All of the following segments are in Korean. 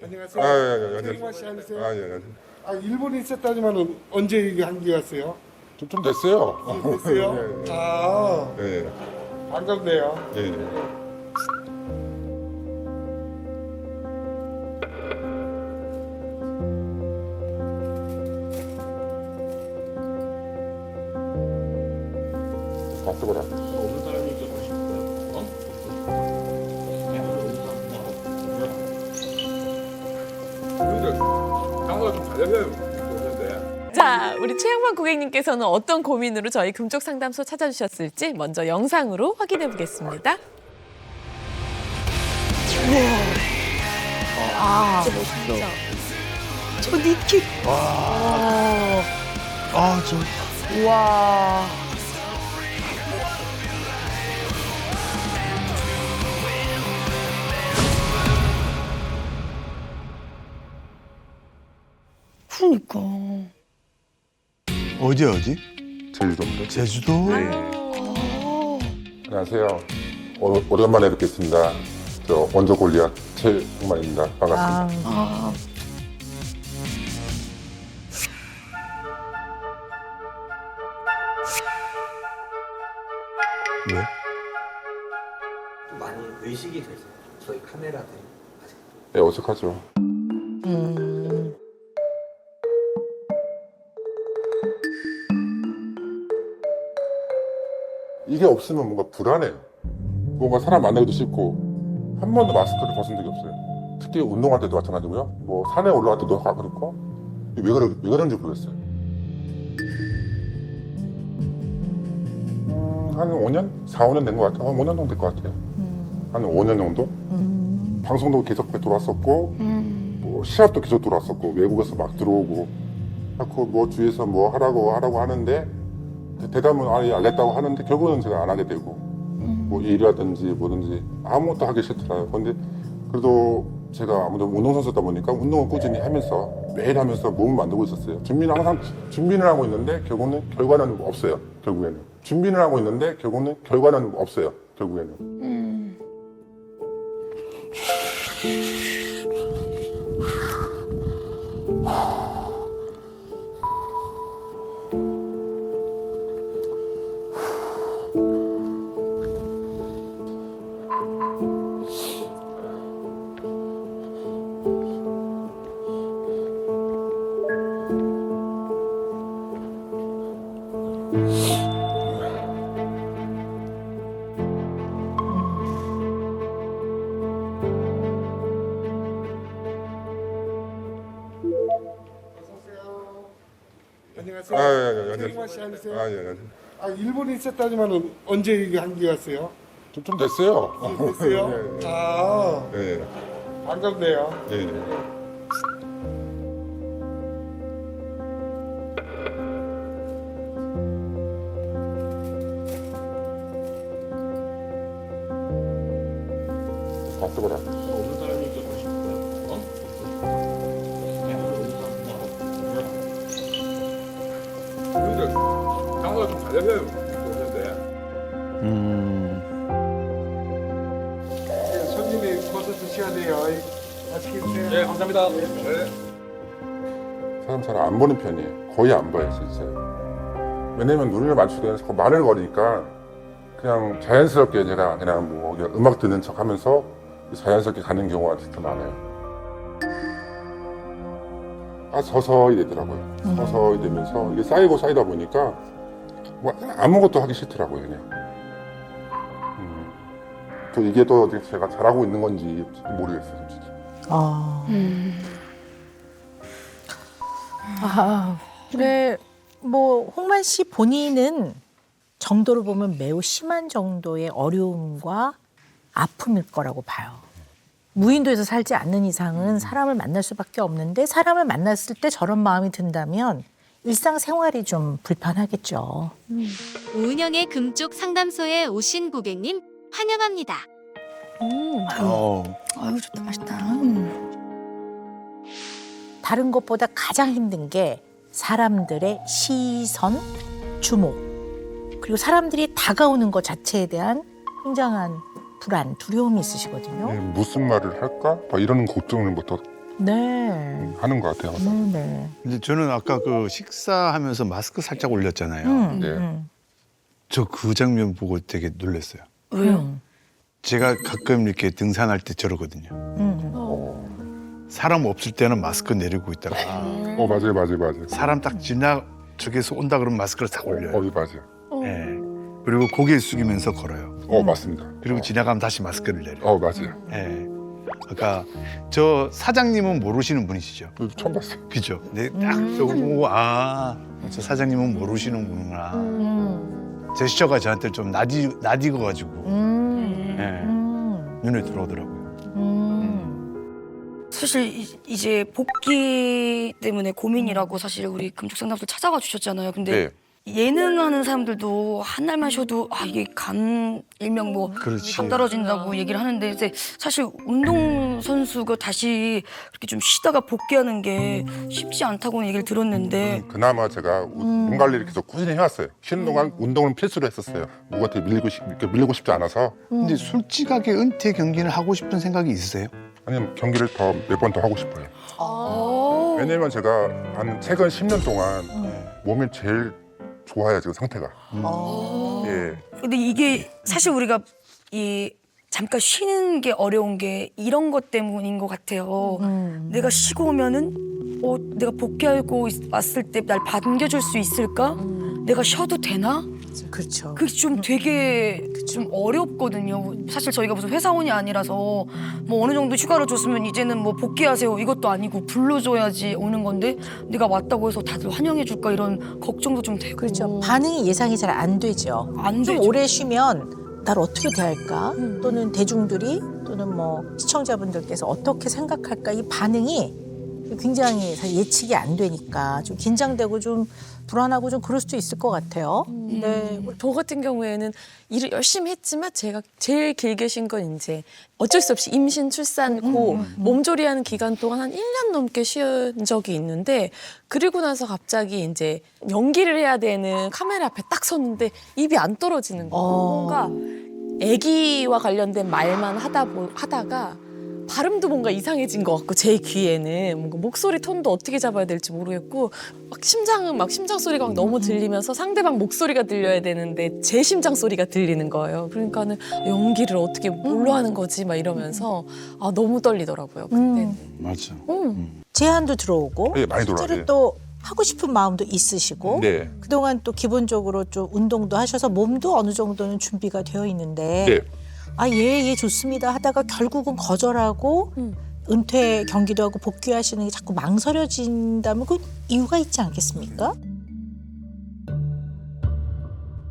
안녕하세요. 안녕하세요. 씨 아니세요? 예. 일본에 있었다지만 언제 이게 한국에 왔어요? 좀 됐어요. 됐어요? 예. 반갑네요. 예. 다 쓰거라. 없는 사람이 좀 멋있다. 근데 장어가 좀 잘려면 좋은데. 자, 우리 최영만 고객님께서는 어떤 고민으로 저희 금쪽 상담소 찾아주셨을지 먼저 영상으로 확인해 보겠습니다. 저 니키. 우와. 그러니까. 어디? 제주도입니다. 제주도? 안녕하세요. 오랜만에 뵙겠습니다. 저 원조 골리앗 최영만입니다. 반갑습니다. 왜? 많이 의식이 되세요? 저희 카메라들이 아직 예, 어색하죠. 이게 없으면 뭔가 불안해요. 뭔가 사람 만나기도 싫고 한 번도 마스크를 벗은 적이 없어요. 특히 운동할 때도 마찬가지고요. 뭐 산에 올라갈 때도 그렇고 왜 그런지 모르겠어요. 한 5년? 4, 5년 된 것 같아요. 한 5년 정도 된 것 같아요. 한 5년 정도? 방송도 계속 들어왔었고 뭐 시합도 계속 들어왔었고 외국에서 막 들어오고 자꾸 뭐 주위에서 뭐 하라고 하는데 대답은 아예 알겠다고 하는데 결국은 제가 안 하게 되고 뭐 일이라든지 뭐든지 아무것도 하기 싫더라고요. 근데 그래도 제가 아무래도 운동선수다 보니까 운동을 꾸준히 하면서 매일 하면서 몸을 만들고 있었어요. 준비는 항상 준비는 하고 있는데 결국은 결과는 없어요. 결국에는 준비는 하고 있는데 결국은 결과는 없어요. 결국에는. 안녕하세요. 안녕하세요. 씨 아니세요? 예. 일본에 있었다지만 언제 이게 한국에 왔어요? 좀 됐어요. 됐어요? 예. 반갑네요. 예. 다 쓰거라. 없는 사람이 좀 멋있다. 근데 장어가 좀 잘려면 좋은데. 손님이 버섯 드셔야 돼요. 맛있게 드세요. 네, 감사합니다. 사람 잘 안 보는 편이에요. 거의 안 봐요, 진짜. 왜냐면 눈을 맞추기에는 자꾸 말을 거리니까 그냥 자연스럽게 제가 그냥 뭐 그냥 음악 듣는 척 하면서 자연스럽게 가는 경우가 진짜 많아요. 서서히 되더라고요. 서서히 되면서 이게 쌓이고 쌓이다 보니까 뭐 아무것도 하기 싫더라고요, 그냥. 또 이게 또 제가 잘하고 있는 건지 모르겠어요, 솔직히. 근데 뭐 홍만 씨 본인은 정도로 보면 매우 심한 정도의 어려움과 아픔일 거라고 봐요. 무인도에서 살지 않는 이상은 사람을 만날 수밖에 없는데 사람을 만났을 때 저런 마음이 든다면 일상생활이 좀 불편하겠죠. 오은영의 금쪽 상담소에 오신 고객님 환영합니다. 아유 좋다 맛있다. 다른 것보다 가장 힘든 게 사람들의 시선, 주목 그리고 사람들이 다가오는 것 자체에 대한 굉장한 불안, 두려움이 있으시거든요. 무슨 말을 할까? 막 이런 걱정부터 네. 하는 것 같아요. 항상. 네. 근데 저는 아까 그 식사하면서 마스크 살짝 올렸잖아요. 네. 저 그 장면 보고 되게 놀랐어요. 왜요? 제가 가끔 이렇게 등산할 때 저러거든요. 사람 없을 때는 마스크 내리고 있다가 맞아요. 사람 딱 저기서 온다 그러면 마스크를 딱 올려요. 맞아요. 예. 그리고 고개 숙이면서 걸어요. 맞습니다. 그리고 지나가면 다시 마스크를 내려요. 맞아요. 예. 아까 저 사장님은 모르시는 분이시죠? 처음 봤어요. 그죠? 네, 딱 저거 보고 저 사장님은 모르시는구나. 제스처가 저한테 좀 낯익어가지고 눈에 들어오더라고요. 사실 이제 복귀 때문에 고민이라고 사실 우리 금쪽상담소 찾아와 주셨잖아요. 근데 예능하는 사람들도 한 달만 쉬어도 이게 감 일명 뭐 그렇지. 감 떨어진다고 얘기를 하는데 이제 사실 운동 선수가 다시 그렇게 좀 쉬다가 복귀하는 게 쉽지 않다고 얘기를 들었는데 그나마 제가 몸 관리를 계속 꾸준히 해왔어요. 쉬는 동안 운동은 필수로 했었어요. 누구한테 밀리고 싶지 않아서. 근데 솔직하게 은퇴 경기는 하고 싶은 생각이 있으세요? 아니면 경기를 몇 번 더 하고 싶어요. 왜냐면 제가 한 최근 10년 동안 몸이 제일 좋아요, 지금 상태가. 예. 근데 이게 사실 우리가 이 잠깐 쉬는 게 어려운 게 이런 것 때문인 것 같아요. 내가 쉬고 오면은 내가 복귀하고 왔을 때 날 반겨줄 수 있을까? 내가 쉬어도 되나? 그렇죠. 그게 좀 되게 좀 어렵거든요. 사실 저희가 무슨 회사원이 아니라서 뭐 어느 정도 휴가를 줬으면 이제는 뭐 복귀하세요 이것도 아니고 불러줘야지 오는 건데 내가 왔다고 해서 다들 환영해줄까 이런 걱정도 좀 되고. 그렇죠. 반응이 예상이 잘 안 되죠. 안 좀 되죠. 오래 쉬면 날 어떻게 대할까? 또는 대중들이 또는 뭐 시청자분들께서 어떻게 생각할까? 이 반응이 굉장히 사실 예측이 안 되니까 좀 긴장되고 좀 불안하고 좀 그럴 수도 있을 것 같아요. 네. 저 같은 경우에는 일을 열심히 했지만 제가 제일 길게 쉰 건 이제 어쩔 수 없이 임신, 출산, 몸조리하는 기간 동안 한 1년 넘게 쉰 적이 있는데 그리고 나서 갑자기 이제 연기를 해야 되는 카메라 앞에 딱 섰는데 입이 안 떨어지는 거예요. 뭔가 아기와 관련된 말만 하다가 발음도 뭔가 이상해진 것 같고 제 귀에는 뭔가 목소리 톤도 어떻게 잡아야 될지 모르겠고 심장 소리가 너무 들리면서 상대방 목소리가 들려야 되는데 제 심장 소리가 들리는 거예요. 그러니까는 연기를 어떻게 뭘로 하는 거지 막 이러면서 너무 떨리더라고요. 그때는. 맞아. 제안도 들어오고 네, 많이 실제로 들어와요. 또 하고 싶은 마음도 있으시고 네. 그동안 또 기본적으로 좀 운동도 하셔서 몸도 어느 정도는 준비가 되어 있는데 네. 예, 좋습니다 하다가 결국은 거절하고 은퇴 경기도 하고 복귀하시는 게 자꾸 망설여진다면 그 이유가 있지 않겠습니까?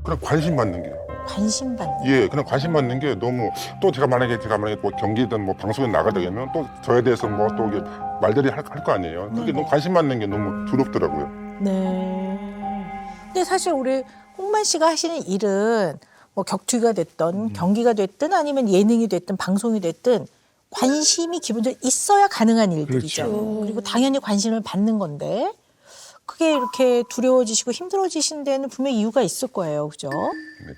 그냥 관심 받는 게요. 관심 받는. 예, 그냥 관심 받는 게 너무 또 제가 만약에 뭐 경기든 뭐 방송에 나가게 되면 또 저에 대해서 뭐 또 이게 말들이 할 거 아니에요. 그게 너무 관심 받는 게 너무 두렵더라고요. 네. 근데 사실 우리 홍만 씨가 하시는 일은 뭐 격투기가 됐든 경기가 됐든 아니면 예능이 됐든 방송이 됐든 관심이 기본적으로 있어야 가능한 일들이죠. 그리고 당연히 관심을 받는 건데 그게 이렇게 두려워지시고 힘들어지신 데는 분명히 이유가 있을 거예요. 그죠?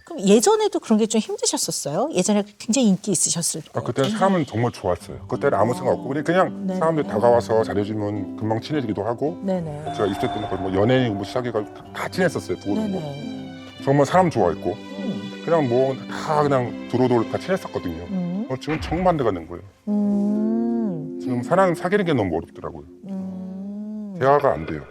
그럼 예전에도 그런 게 좀 힘드셨었어요? 예전에 굉장히 인기 있으셨을 때. 그때는 사람은 정말 좋았어요. 그때는 아무 생각 없고 그냥 네. 사람들이 다가와서 잘해주면 금방 친해지기도 하고 네네. 제가 있을 때는 거의 뭐 연예인 뭐 시작해가지고 다 친했었어요. 두고두고. 네네. 정말 사람 좋아했고 그냥 뭐 다 그냥 두루두루 다 친했었거든요. 지금 정반대가 된 거예요. 지금 사람 사귀는 게 너무 어렵더라고요. 대화가 안 돼요.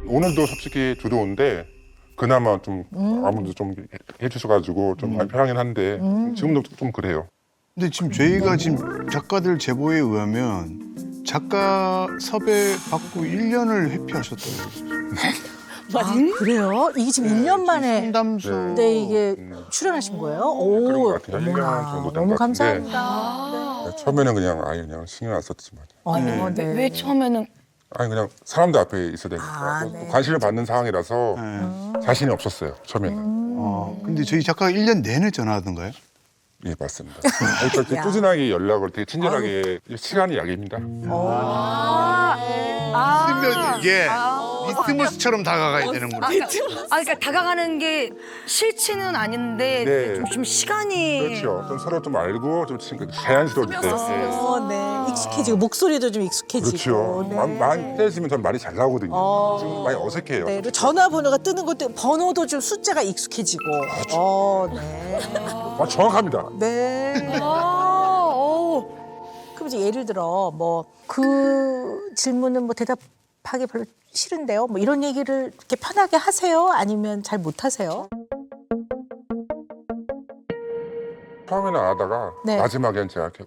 오늘도 솔직히 두려운데 그나마 좀 아무도 좀 해주셔가지고 좀 많이 편하긴 한데 지금도 좀 그래요. 근데 지금 저희가 지금 작가들 제보에 의하면 작가 섭외 받고 1년을 회피하셨다고. 그래요? 이게 지금 1년 만에 상담소. 네, 이게 출연하신 거예요? 오, 그런 것 같아요. 1년 어머나, 정도 된것 너무 같은데. 감사합니다. 처음에는 그냥 신경 안 썼지만 네. 왜 처음에는 그냥 사람들 앞에 있어야 되니까 네. 관심을 받는 상황이라서 자신이 없었어요. 처음에는. 근데 저희 작가가 1년 내내 전화하던가요? 예, 맞습니다. 그러니까 꾸준하게 연락을 되게 친절하게 시간이 약입니다. 네. 있으면 이게 리트머스처럼 다가가야 되는구나. 그러니까 다가가는 게 싫지는 않은데 네. 좀 시간이 그렇죠. 좀 서로 좀 알고 좀 자연스러울 때. 네. 익숙해지고 목소리도 좀 익숙해지고. 그렇죠. 많이 떼지면 전 말이 잘 나오거든요. 지금 많이 어색해요. 네, 그리고 전화번호가 뜨는 것도 번호도 좀 숫자가 익숙해지고. 네. 아, 정확합니다. 네. 그럼 이제 예를 들어 뭐 그 질문은 뭐 대답하기 별로 싫은데요. 뭐 이런 얘기를 이렇게 편하게 하세요? 아니면 잘 못 하세요? 처음에는 안 하다가 네. 마지막엔 제가 이렇게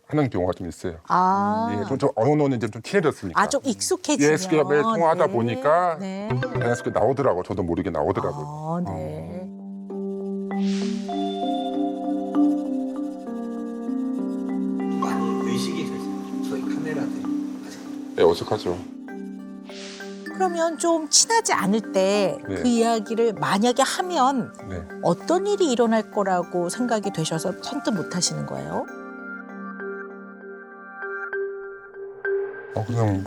하는 경우가 좀 있어요. 아. 예, 좀 어느 노는 이제 좀 친해졌으니까. 아, 좀 익숙해지면. 예, 매일 통화하다 네. 보니까 네. 자연스럽게 나오더라고. 저도 모르게 나오더라고요. 아, 네. 많이 의식이 되세요? 저희 카메라들이 아직 네, 어색하죠. 그러면 좀 친하지 않을 때 그 네. 이야기를 만약에 하면 네. 어떤 일이 일어날 거라고 생각이 되셔서 선뜻 못 하시는 거예요? 그냥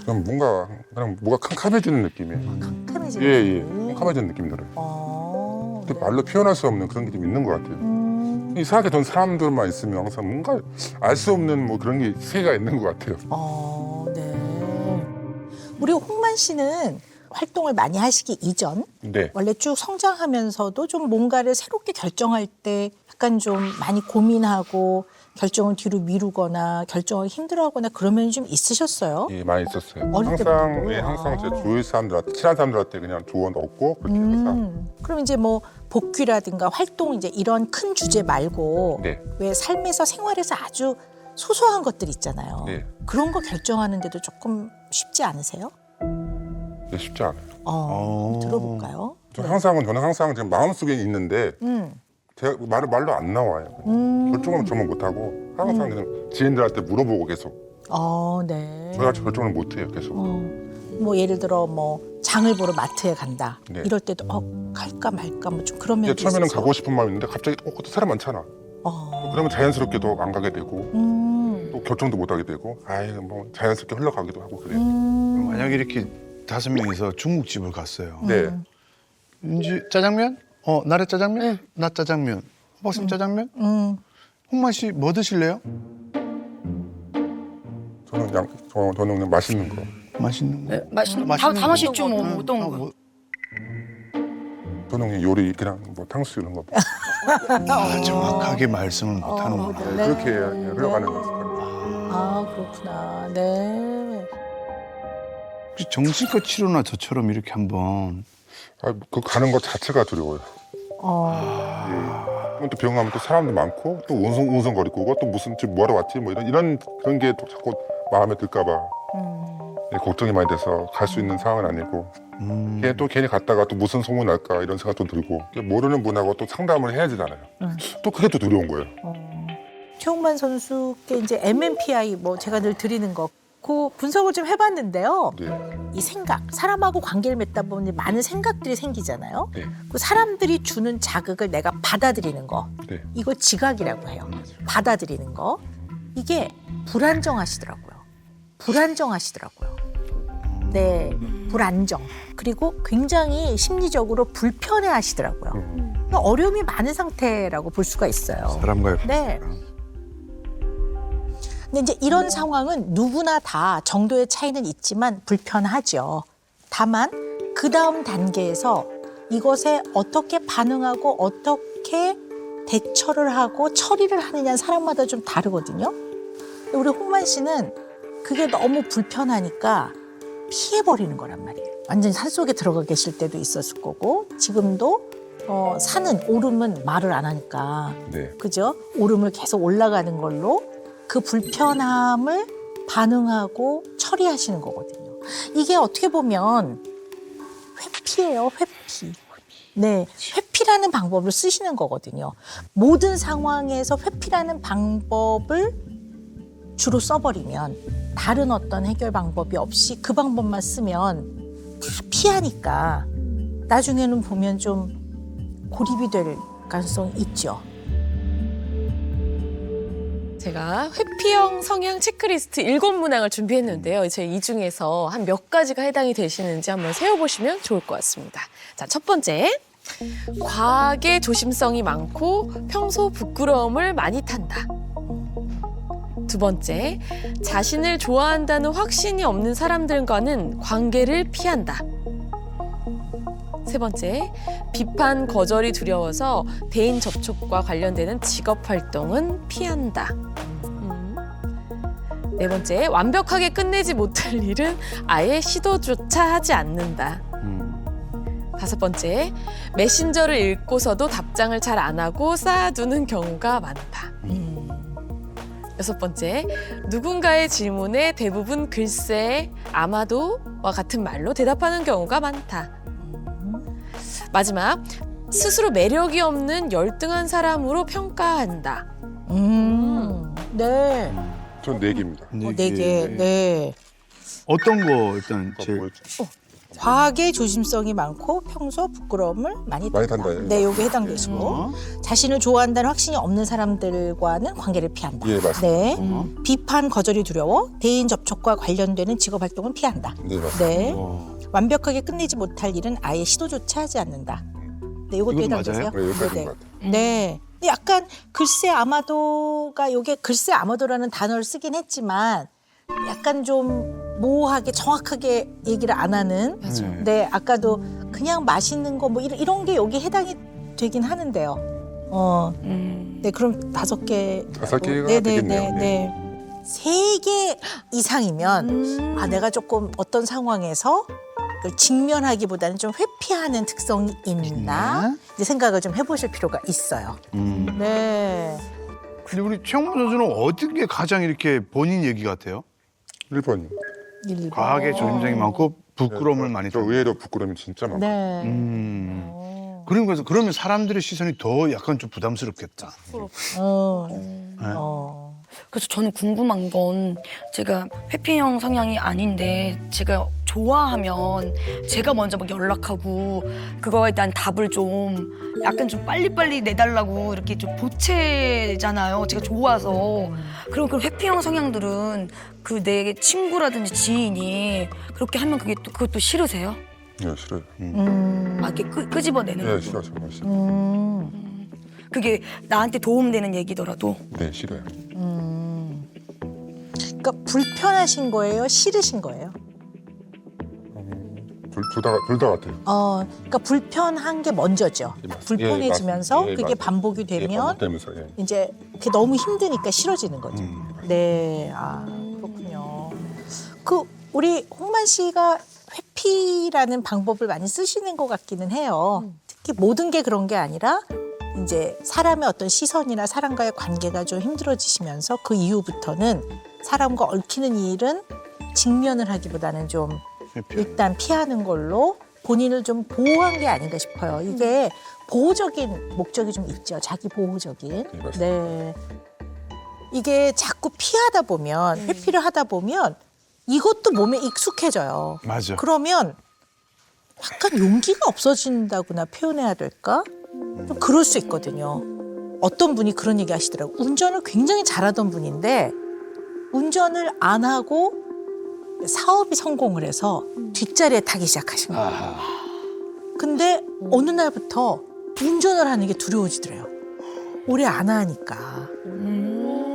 뭐가 캄캄해지는 느낌이에요. 캄캄해지는 예, 느낌. 캄캄해지는 느낌이 들어요. 네. 말로 표현할 수 없는 그런 게 좀 있는 것 같아요. 이상하게 전 사람들만 있으면 항상 뭔가 알 수 없는 뭐 그런 게 세계가 있는 것 같아요. 네. 우리 홍만 씨는 활동을 많이 하시기 이전 네. 원래 쭉 성장하면서도 좀 뭔가를 새롭게 결정할 때 약간 좀 많이 고민하고 결정을 뒤로 미루거나 결정을 힘들어하거나 그런 면이 좀 있으셨어요? 예, 많이 있었어요. 어릴 항상 때부터? 예, 항상 제 주위 사람들한테 친한 사람들한테 그냥 조언 얻고 그렇게 항상 그럼 이제 뭐 복귀라든가 활동 이제 이런 큰 주제 말고 네. 왜 삶에서 생활에서 아주 소소한 것들 있잖아요. 네. 그런 거 결정하는데도 조금 쉽지 않으세요? 네, 쉽지 않아요. 들어볼까요? 저는 항상 지금 마음속에 있는데 제가 말로 안 나와요. 결정은 저만 못하고 항상 그냥 지인들한테 물어보고 계속 네. 제가 결정을 못해요 계속. 뭐 예를 들어 뭐 장을 보러 마트에 간다. 네. 이럴 때도 갈까 말까 뭐 좀 그런 이게 면도 처음에는 있어서. 가고 싶은 마음이 있는데 갑자기 그것도 사람 많잖아. 그러면 자연스럽게도 안 가게 되고 또 결정도 못 하게 되고 뭐 자연스럽게 흘러가기도 하고 그래요. 만약에 이렇게 5명이서 중국집을 갔어요. 네. 이제 짜장면? 나래 짜장면? 나 짜장면. 호박쌤 짜장면? 홍만 씨 뭐 드실래요? 저는 그냥 맛있는 거. 맛있는 거. 맛있는 다 맛있죠. 뭐 어떤 거. 저는 그냥 요리 그냥 뭐 탕수육 이런 거. 정확하게 말씀을 못 하는구나. 네. 그렇게 흘러가는 거죠. 그렇구나. 네. 혹시 정신과 치료나 저처럼 이렇게 한번 그 가는 것 자체가 두려워요. 예. 또 병원 가면 또 사람도 많고 또 웅성거리고 또 무슨 집 뭐하러 왔지 뭐 이런 그런 게 또 자꾸 마음에 들까봐 예, 걱정이 많이 돼서 갈 수 있는 상황은 아니고 또 괜히 갔다가 또 무슨 소문 날까 이런 생각도 들고 모르는 분하고 또 상담을 해야 되잖아요. 또 그게 또 두려운 거예요. 최홍만 선수께 이제 MMPI 뭐 제가 늘 드리는 거. 그 분석을 좀 해봤는데요. 네. 이 생각, 사람하고 관계를 맺다 보니 많은 생각들이 생기잖아요. 네. 그 사람들이 주는 자극을 내가 받아들이는 거, 네. 이거 지각이라고 해요. 받아들이는 거. 이게 불안정하시더라고요. 네, 불안정. 그리고 굉장히 심리적으로 불편해하시더라고요. 그러니까 어려움이 많은 상태라고 볼 수가 있어요. 사람과의 네. 근데 이제 이런 상황은 누구나 다 정도의 차이는 있지만 불편하죠. 다만 그 다음 단계에서 이것에 어떻게 반응하고 어떻게 대처를 하고 처리를 하느냐는 사람마다 좀 다르거든요. 우리 홍만 씨는 그게 너무 불편하니까 피해버리는 거란 말이에요. 완전히 산속에 들어가 계실 때도 있었을 거고 지금도 산은 오름은 말을 안 하니까 네. 그죠? 오름을 계속 올라가는 걸로 그 불편함을 반응하고 처리하시는 거거든요. 이게 어떻게 보면 회피예요, 회피. 네, 회피라는 방법을 쓰시는 거거든요. 모든 상황에서 회피라는 방법을 주로 써버리면 다른 어떤 해결 방법이 없이 그 방법만 쓰면 다 피하니까 나중에는 보면 좀 고립이 될 가능성이 있죠. 제가 회피형 성향 체크리스트 7문항을 준비했는데요. 제 이 중에서 한 몇 가지가 해당이 되시는지 한번 세워보시면 좋을 것 같습니다. 자, 첫 번째. 과하게 조심성이 많고 평소 부끄러움을 많이 탄다. 두 번째. 자신을 좋아한다는 확신이 없는 사람들과는 관계를 피한다. 세 번째, 비판 거절이 두려워서 대인 접촉과 관련되는 직업 활동은 피한다. 네 번째, 완벽하게 끝내지 못할 일은 아예 시도조차 하지 않는다. 다섯 번째, 메신저를 읽고서도 답장을 잘 안 하고 쌓아두는 경우가 많다. 여섯 번째, 누군가의 질문에 대부분 글쎄, 아마도와 같은 말로 대답하는 경우가 많다. 마지막, 스스로 매력이 없는 열등한 사람으로 평가한다. 네. 전 4개입니다. 네 개. 네. 어떤 거 일단 제일 과하게 조심성이 많고 평소 부끄러움을 많이 탄다. 네, 요게 해당되시고 자신을 좋아한다는 확신이 없는 사람들과는 관계를 피한다. 예, 맞습니다. 네. 비판 거절이 두려워 대인 접촉과 관련되는 직업 활동은 피한다. 네, 맞습니다. 네. 완벽하게 끝내지 못할 일은 아예 시도조차 하지 않는다. 네, 요것도 이것도 해당되세요? 네, 여기까지인 네, 것 같아요. 네. 근데 약간 글쎄 아마도가 요게 글쎄 아마도라는 단어를 쓰긴 했지만 약간 좀 모호하게 정확하게 얘기를 안 하는. 맞아요. 네, 아까도 그냥 맛있는 거 뭐 이런 게 여기 해당이 되긴 하는데요. 네, 그럼 5개. 5개가 네, 되겠네요. 네. 3개 이상이면 아 내가 조금 어떤 상황에서 그걸 직면하기보다는 좀 회피하는 특성이 있나 이제 생각을 좀 해보실 필요가 있어요. 네. 근데 우리 최영문 선수는 어떤 게 가장 이렇게 본인 얘기 같아요? 1번입니다. 과하게 조심성이 많고 부끄러움을 많이 저 타고. 의외로 부끄러움이 진짜 많고. 네. 그러면 사람들의 시선이 더 약간 좀 부담스럽겠다. 그래서 저는 궁금한 건 제가 회피형 성향이 아닌데 제가 좋아하면 제가 먼저 막 연락하고 그거에 대한 답을 좀 약간 좀 빨리빨리 내달라고 이렇게 좀 보채잖아요. 제가 좋아서. 그럼 그 회피형 성향들은 그 내 친구라든지 지인이 그렇게 하면 그것도 싫으세요? 네, 싫어요. 막 이렇게 끄집어내는 네, 거. 싫어, 정말 싫어. 그게 나한테 도움되는 얘기더라도. 네, 싫어요. 그러니까 불편하신 거예요? 싫으신 거예요? 둘 다 같아요. 그러니까 불편한 게 먼저죠. 예, 맞- 불편해지면서 예, 그게 맞아요. 반복이 예, 되면 반복되면서, 예. 이제 그게 너무 힘드니까 싫어지는 거죠. 네, 아 그렇군요. 그 우리 홍만 씨가 회피라는 방법을 많이 쓰시는 것 같기는 해요. 특히 모든 게 그런 게 아니라 이제 사람의 어떤 시선이나 사람과의 관계가 좀 힘들어지시면서 그 이후부터는 사람과 얽히는 일은 직면을 하기보다는 좀 일단 피하는 걸로 본인을 좀 보호한 게 아닌가 싶어요. 이게 보호적인 목적이 좀 있죠. 자기 보호적인. 맞습니다. 네. 이게 자꾸 피하다 보면 회피를 하다 보면 이것도 몸에 익숙해져요. 맞아. 그러면 약간 용기가 없어진다거나 표현해야 될까? 좀 그럴 수 있거든요. 어떤 분이 그런 얘기 하시더라고요. 운전을 굉장히 잘하던 분인데 운전을 안 하고 사업이 성공을 해서 뒷자리에 타기 시작하신 거예요. 근데 어느 날부터 운전을 하는 게 두려워지더래요. 오래 안 하니까.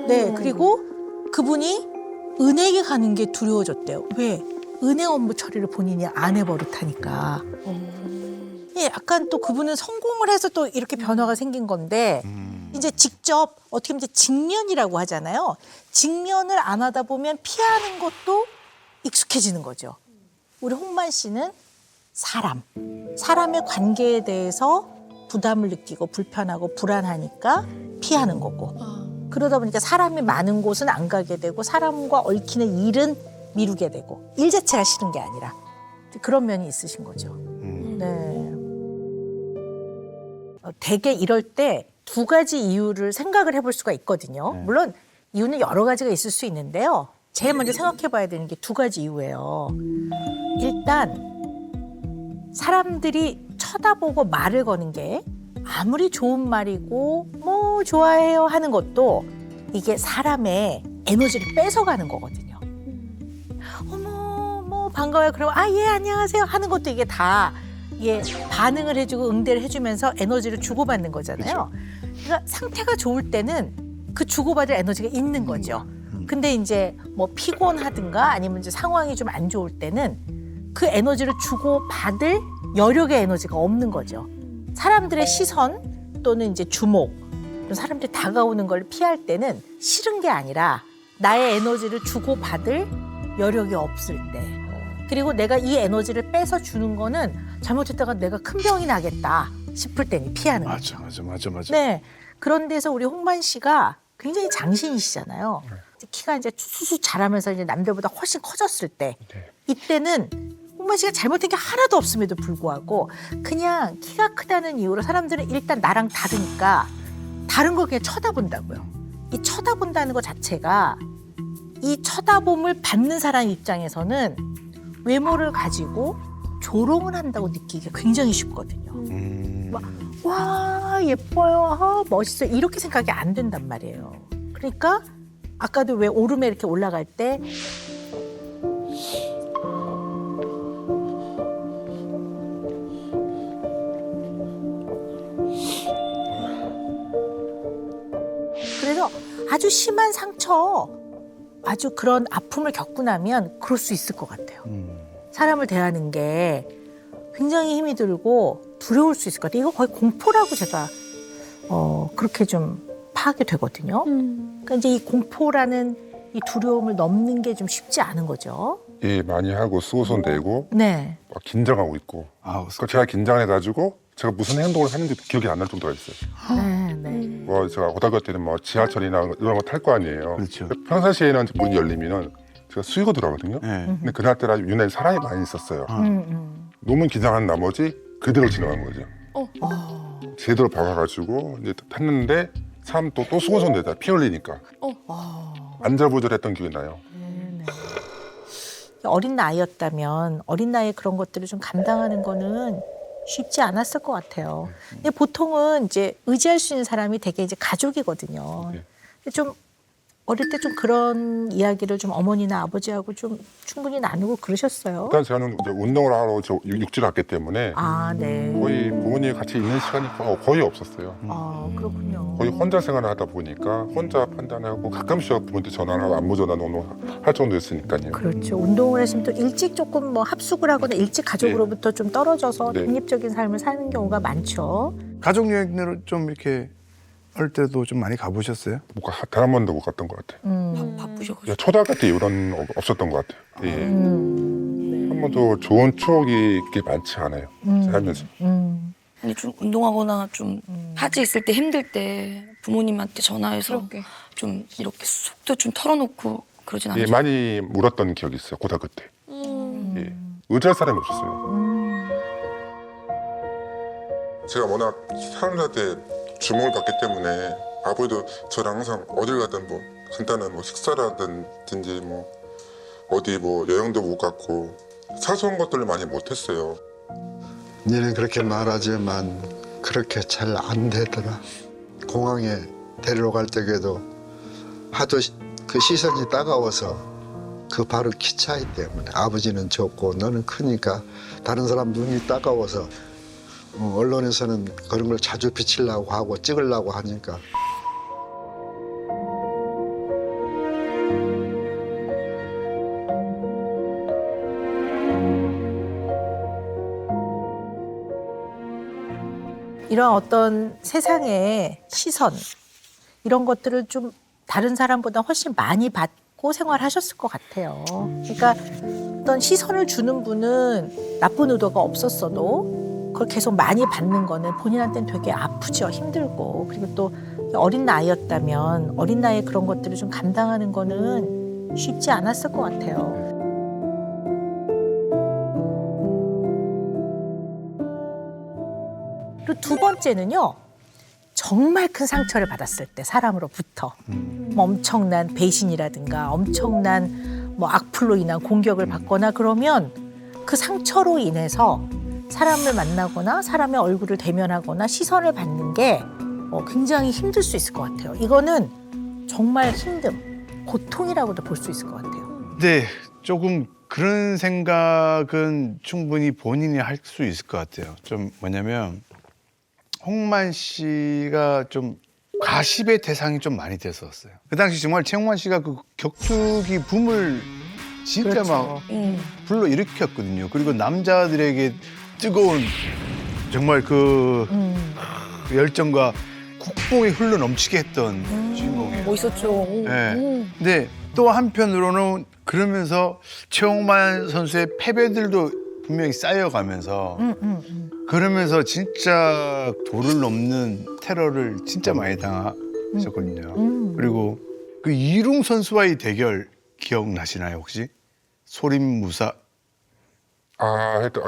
네, 그리고 그분이 은행에 가는 게 두려워졌대요. 왜? 은행 업무 처리를 본인이 안 해버릇하니까. 예, 약간 또 그분은 성공을 해서 또 이렇게 변화가 생긴 건데 이제 직접 어떻게 보면 이제 직면이라고 하잖아요. 직면을 안 하다 보면 피하는 것도 익숙해지는 거죠. 우리 홍만 씨는 사람의 관계에 대해서 부담을 느끼고 불편하고 불안하니까 피하는 거고 그러다 보니까 사람이 많은 곳은 안 가게 되고 사람과 얽히는 일은 미루게 되고 일 자체가 싫은 게 아니라 그런 면이 있으신 거죠. 네. 되게 이럴 때 2가지 이유를 생각을 해볼 수가 있거든요. 물론 이유는 여러 가지가 있을 수 있는데요. 제일 먼저 생각해봐야 되는 게 2가지 이유예요. 일단 사람들이 쳐다보고 말을 거는 게 아무리 좋은 말이고 뭐 좋아해요 하는 것도 이게 사람의 에너지를 뺏어가는 거거든요. 어머, 뭐 반가워요. 그러면 예 안녕하세요 하는 것도 이게 다 이게 반응을 해주고 응대를 해주면서 에너지를 주고받는 거잖아요. 그러니까 상태가 좋을 때는 그 주고받을 에너지가 있는 거죠. 근데 이제 뭐 피곤하든가 아니면 이제 상황이 좀 안 좋을 때는 그 에너지를 주고받을 여력의 에너지가 없는 거죠. 사람들의 시선 또는 이제 주목, 사람들이 다가오는 걸 피할 때는 싫은 게 아니라 나의 에너지를 주고받을 여력이 없을 때. 그리고 내가 이 에너지를 뺏어 주는 거는 잘못했다가 내가 큰 병이 나겠다 싶을 때는 피하는 거죠. 맞아. 네. 그런 데서 우리 홍만 씨가 굉장히 장신이시잖아요. 키가 이제 수수 자라면서 이제 남들보다 훨씬 커졌을 때, 이때는 홍만 씨가 잘못한 게 하나도 없음에도 불구하고 그냥 키가 크다는 이유로 사람들은 일단 나랑 다르니까 다른 걸 그냥 쳐다본다고요. 이 쳐다본다는 것 자체가 이 쳐다봄을 받는 사람 입장에서는 외모를 가지고 조롱을 한다고 느끼기가 굉장히 쉽거든요. 막, 와 예뻐요, 멋있어요 이렇게 생각이 안 된단 말이에요. 그러니까 아까도 왜 오름에 이렇게 올라갈 때 그래서 아주 심한 상처, 아주 그런 아픔을 겪고 나면 그럴 수 있을 것 같아요. 사람을 대하는 게 굉장히 힘이 들고 두려울 수 있을 것 같아요. 이거 거의 공포라고 제가 그렇게 좀 파악이 되거든요. 그러니까 이제 이 공포라는 이 두려움을 넘는 게 좀 쉽지 않은 거죠. 예, 많이 하고 쓰고선 내고 네. 막 긴장하고 있고. 그러니까 제가 긴장해가지고 제가 무슨 행동을 했는지 기억이 안 날 정도가 있어요. 네. 뭐 제가 고등학교 때는 뭐 지하철이나 이런 거 탈 거 아니에요. 그렇죠. 평상시에는 문이 열리면은 제가 수익을 들어가거든요. 네. 근데 그날따라 유난히 사람이 많이 있었어요. 너무 긴장한 나머지 그대로 지나간 거죠. 제대로 박아가지고 이제 탔는데 사람 또 수고선 내다 피 흘리니까 안절부절했던 기억이 나요. 어린 나이였다면 어린 나이에 그런 것들을 좀 감당하는 거는 쉽지 않았을 것 같아요. 근데 보통은 이제 의지할 수 있는 사람이 되게 이제 가족이거든요. 네. 근데 좀 어릴 때 좀 그런 이야기를 좀 어머니나 아버지하고 좀 충분히 나누고 그러셨어요? 일단 저는 이제 운동을 하러 육지를 갔기 때문에 네. 거의 부모님이 같이 있는 시간이 거의 없었어요. 그렇군요. 거의 혼자 생활을 하다 보니까 혼자 판단하고 가끔씩 부모한테 전화를 하고 안부 전화 할 정도였으니까요. 그렇죠. 운동을 하시면 또 일찍 조금 뭐 합숙을 하거나 일찍 가족으로부터 좀 떨어져서 네. 독립적인 삶을 사는 경우가 많죠. 가족 여행을 좀 이렇게 어릴 때도 좀 많이 가보셨어요? 단 한 번도 못 갔던 것 같아요. 바쁘셔가지고. 야, 초등학교 때 이런 없었던 것 같아요. 예. 한 번도 좋은 추억이 이렇게 많지 않아요. 살면서. 아니 좀 운동하거나 좀 하지 있을 때 힘들 때 부모님한테 전화해서 좀 이렇게 속도 좀 털어놓고 그러진 예, 않으셨어요? 많이 울었던 기억이 있어요. 고등학교 때. 예. 의지할 사람이 없었어요. 제가 워낙 사람들한테 주목을 받기 때문에 아버지도 저랑 항상 어딜 가든 뭐 간단한 뭐 식사라든지 뭐 어디 뭐 여행도 못 갔고 사소한 것들을 많이 못했어요. 니는 그렇게 말하지만 그렇게 잘 안 되더라. 공항에 데리러 갈 때에도 하도 그 시선이 따가워서 그 바로 키 차이 때문에 아버지는 적고 너는 크니까 다른 사람 눈이 따가워서 언론에서는 그런 걸 자주 비치려고 하고 찍으려고 하니까 이런 어떤 세상의 시선 이런 것들을 좀 다른 사람보다 훨씬 많이 받고 생활하셨을 것 같아요. 그러니까 어떤 시선을 주는 분은 나쁜 의도가 없었어도 그걸 계속 많이 받는 거는 본인한테는 되게 아프죠. 힘들고. 그리고 또 어린 나이였다면 어린 나이에 그런 것들을 좀 감당하는 거는 쉽지 않았을 것 같아요. 그리고 두 번째는요. 정말 큰 상처를 받았을 때 사람으로부터 뭐 엄청난 배신이라든가 엄청난 뭐 악플로 인한 공격을 받거나 그러면 그 상처로 인해서 사람을 만나거나 사람의 얼굴을 대면하거나 시선을 받는 게 굉장히 힘들 수 있을 것 같아요. 이거는 정말 힘듦, 고통이라고도 볼 수 있을 것 같아요. 네, 조금 그런 생각은 충분히 본인이 할 수 있을 것 같아요. 좀 뭐냐면 홍만 씨가 좀 가십의 대상이 좀 많이 됐었어요. 그 당시 정말 최홍만 씨가 그 격투기 붐을 진짜 그렇죠. 막 불러 일으켰거든요. 그리고 남자들에게 뜨거운 정말 그 열정과 국뽕이 흘러 넘치게 했던 주인공이에요. 멋있었죠. 네. 근데 또 한편으로는 그러면서 최홍만 선수의 패배들도 분명히 쌓여가면서 그러면서 도를 넘는 테러를 진짜 많이 당하셨거든요. 그리고 그 이룽 선수와의 대결 기억나시나요 혹시? 소림무사.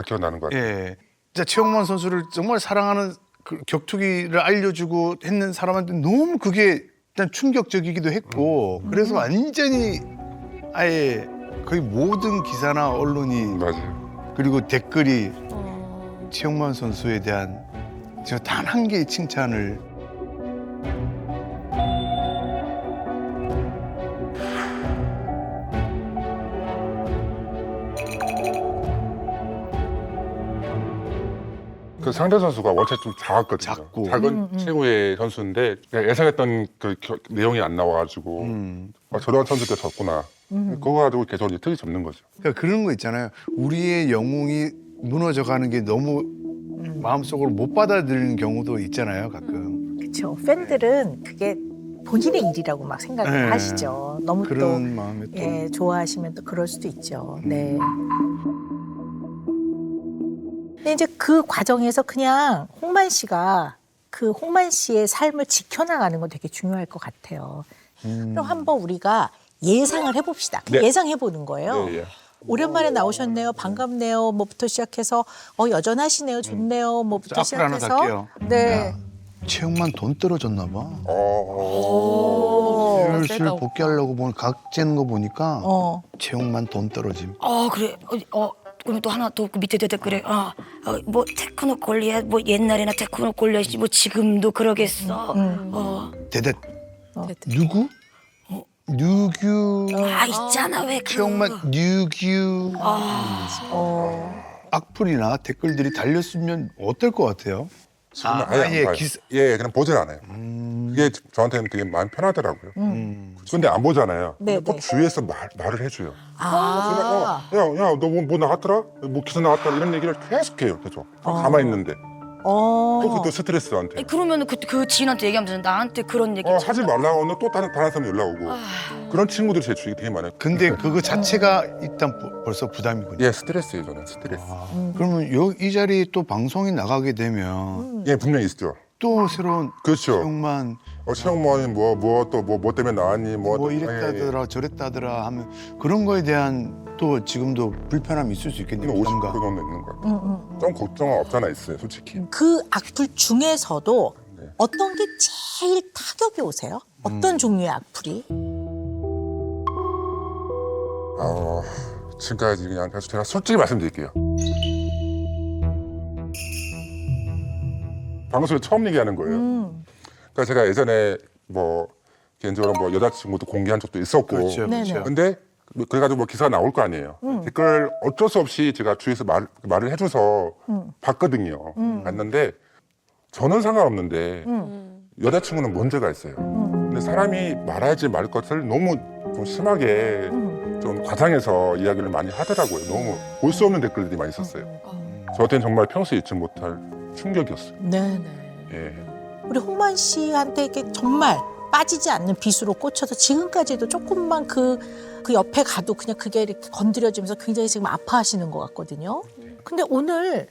기억나는 것 같아요. 예. 진짜 최홍만 선수를 정말 사랑하는 그 격투기를 알려주고 했는 사람한테 너무 그게 일단 충격적이기도 했고 그래서 완전히 아예 거의 모든 기사나 언론이 맞아요. 그리고 댓글이 최홍만 선수에 대한 단 한 개의 칭찬을 그 상대 선수가 원체 좀 작았거든요. 작고. 작은 최고의 선수인데 내가 예상했던 그 내용이 안 나와가지고 저런 선수가 졌구나. 그거 가지고 계속 이제 틀이 잡는 거죠. 그러니까 그런 거 있잖아요. 우리의 영웅이 무너져가는 게 너무 마음속으로 못 받아들이는 경우도 있잖아요, 가끔. 그렇죠. 팬들은 그게 본인의 일이라고 막 생각을 네. 하시죠. 너무 또 그런 마음에 또. 예, 좋아하시면 또 그럴 수도 있죠. 네. 근데 이제 그 과정에서 그냥 홍만 씨가 그 홍만 씨의 삶을 지켜나가는 건 되게 중요할 것 같아요. 그럼 한번 우리가 예상을 해봅시다. 네. 예상해보는 거예요. 예, 예. 오랜만에 나오셨네요. 반갑네요. 뭐부터 시작해서 여전하시네요. 좋네요. 뭐부터 앞으로 하나 시작해서 갈게요. 네. 최홍만 돈 떨어졌나 봐. 오. 슬슬 세다, 복귀하려고 보니 각 재는 거 보니까 최홍만 돈 떨어짐. 그래. 그러면 또 하나 또 그 밑에 댓글에 뭐 테크노 콜리야 뭐 옛날에나 테크노 콜리야지 뭐 지금도 그러겠어. 대대 누구? 류규. 있잖아 왜 그. 최홍만 류규. 악플이나 댓글들이 달렸으면 어떨 것 같아요? 지금은 아예 안 봐요. 기사. 예, 그냥 보질 않아요. 그게 저한테는 되게 마음 편하더라고요. 근데 안 보잖아요. 네, 근데 꼭 네. 주위에서 말을 해줘요. 아. 야, 너 뭐 나갔더라? 뭐 기사 나갔더라? 이런 얘기를 계속해요. 계속. 가만히 있는데. 그것도 스트레스 저한테. 그러면 그 지인한테 얘기하면 나한테 그런 얘기. 하지 말라고 하면 또 다른 사람 연락 오고. 그런 친구들이 제 주위에 되게 많아요. 근데 그거 자체가 일단 벌써 부담이군요. 예, 스트레스예요, 저는 스트레스. 그러면 이 자리에 또 방송이 나가게 되면 예, 분명히 있죠. 또 새로운 그렇죠. 최홍만 최홍만이 뭐 때문에 나왔니? 뭐 이랬다더라 저랬다더라 하면 그런 거에 대한 또 지금도 불편함이 있을 수 있겠네요. 50% 부담감. 정도 있는 것 같아요. 좀 걱정은 없잖아 있어요, 솔직히. 그 악플 중에서도 네. 어떤 게 제일 타격이 오세요? 어떤 종류의 악플이? 지금까지 그냥 제가 솔직히 말씀드릴게요. 방송에 처음 얘기하는 거예요. 그러니까 제가 예전에 뭐 개인적으로 뭐 여자친구도 공개한 적도 있었고, 그렇죠. 네네. 근데 그래가지고 뭐 기사가 나올 거 아니에요. 댓글 어쩔 수 없이 제가 주위에서 말을 해줘서 봤거든요. 봤는데 저는 상관없는데 여자친구는 문제가 있어요. 근데 사람이 말하지 말 것을 너무 좀 심하게 좀 과장해서 이야기를 많이 하더라고요. 너무 볼 수 없는 댓글들이 많이 있었어요. 저한테는 정말 평소에 잊지 못할 충격이었어요. 네네. 예. 우리 홍만 씨한테 이렇게 정말 빠지지 않는 빗으로 꽂혀서 지금까지도 조금만 그 옆에 가도 그냥 그게 이렇게 건드려지면서 굉장히 지금 아파하시는 것 같거든요. 근데 오늘